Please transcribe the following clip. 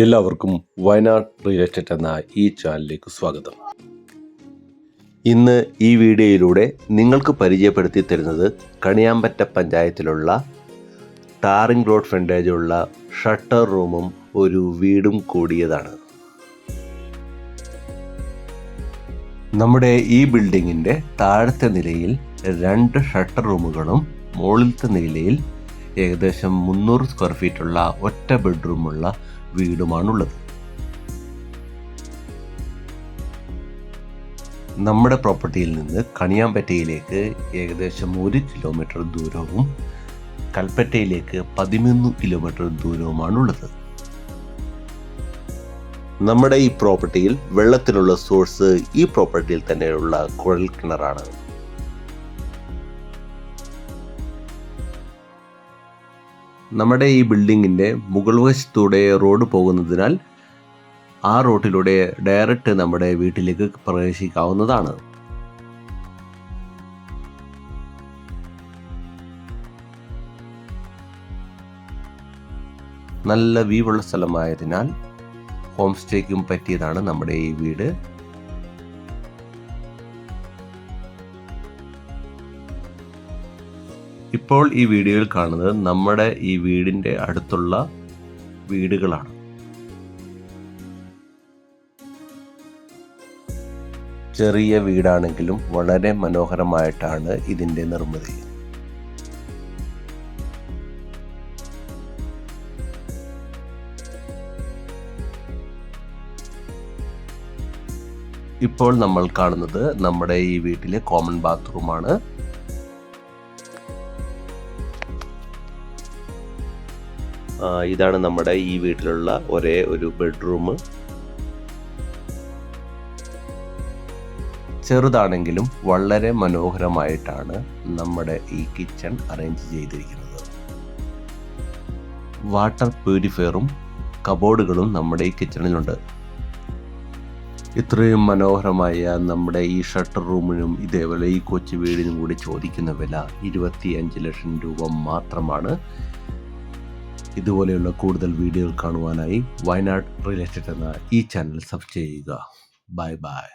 എല്ലാവർക്കും Wayanad real estate എന്ന ഈ ചാനലിലേക്ക് സ്വാഗതം. ഇന്ന് ഈ വീഡിയോയിലൂടെ നിങ്ങൾക്ക് പരിചയപ്പെടുത്തി തരുന്നത് കണിയാമ്പറ്റ പഞ്ചായത്തിലുള്ള ടാറിംഗ് റോഡ് ഫ്രണ്ടേജുള്ള ഷട്ടർ റൂമും ഒരു വീടും കൂടിയതാണ്. നമ്മുടെ ഈ ബിൽഡിങ്ങിൻ്റെ താഴത്തെ നിലയിൽ 2 ഷട്ടർ റൂമുകളും മുകളിലത്തെ നിലയിൽ ഏകദേശം 300 സ്ക്വയർ ഫീറ്റുള്ള ഒറ്റ ബെഡ്റൂമുള്ള വീടുമാണുള്ളത്. നമ്മുടെ പ്രോപ്പർട്ടിയിൽ നിന്ന് കണിയാമ്പറ്റയിലേക്ക് ഏകദേശം 1 കിലോമീറ്റർ ദൂരവും കൽപ്പറ്റയിലേക്ക് 13 കിലോമീറ്റർ ദൂരവുമാണുള്ളത്. നമ്മുടെ ഈ പ്രോപ്പർട്ടിയിൽ വെള്ളത്തിനുള്ള സോഴ്സ് ഈ പ്രോപ്പർട്ടിയിൽ തന്നെയുള്ള കുഴൽ കിണറാണ്. നമ്മുടെ ഈ ബിൽഡിങ്ങിൻ്റെ മുകൾ വശത്തൂടെ റോഡ് പോകുന്നതിനാൽ ആ റോഡിലൂടെ ഡയറക്റ്റ് നമ്മുടെ വീട്ടിലേക്ക് പ്രവേശിക്കാവുന്നതാണ്. നല്ല വ്യൂവുള്ള സ്ഥലമായതിനാൽ ഹോം സ്റ്റേക്കും പറ്റിയതാണ് നമ്മുടെ ഈ വീട്. ഇപ്പോൾ ഈ വീഡിയോയിൽ കാണുന്നത് നമ്മുടെ ഈ വീടിൻ്റെ അടുത്തുള്ള വീടുകളാണ്. ചെറിയ വീടാണെങ്കിലും വളരെ മനോഹരമായിട്ടാണ് ഇതിൻ്റെ നിർമ്മിതി. ഇപ്പോൾ നമ്മൾ കാണുന്നത് നമ്മുടെ ഈ വീട്ടിലെ കോമൺ ബാത്റൂമാണ്. ഇതാണ് നമ്മുടെ ഈ വീട്ടിലുള്ള ഒരേ ഒരു ബെഡ്റൂം. ചെറുതാണെങ്കിലും വളരെ മനോഹരമായിട്ടാണ് നമ്മുടെ ഈ കിച്ചൺ അറേഞ്ച് ചെയ്തിരിക്കുന്നത്. വാട്ടർ പ്യൂരിഫയറും കബോർഡുകളും നമ്മുടെ ഈ കിച്ചണിലുണ്ട്. ഇത്രയും മനോഹരമായ നമ്മുടെ ഈ ഷട്ടർ റൂമിനും ഇതേപോലെ ഈ കൊച്ചു വീടിനും കൂടി ചോദിക്കുന്ന വില 25 ലക്ഷം രൂപ മാത്രമാണ്. ഇതുപോലെയുള്ള കൂടുതൽ വീഡിയോകൾ കാണുവാനായി വയനാട് റിയൽ എസ്റ്റേറ്റ് എന്ന ഈ ചാനൽ സബ്സ്ക്രൈബ് ചെയ്യുക. Bye bye.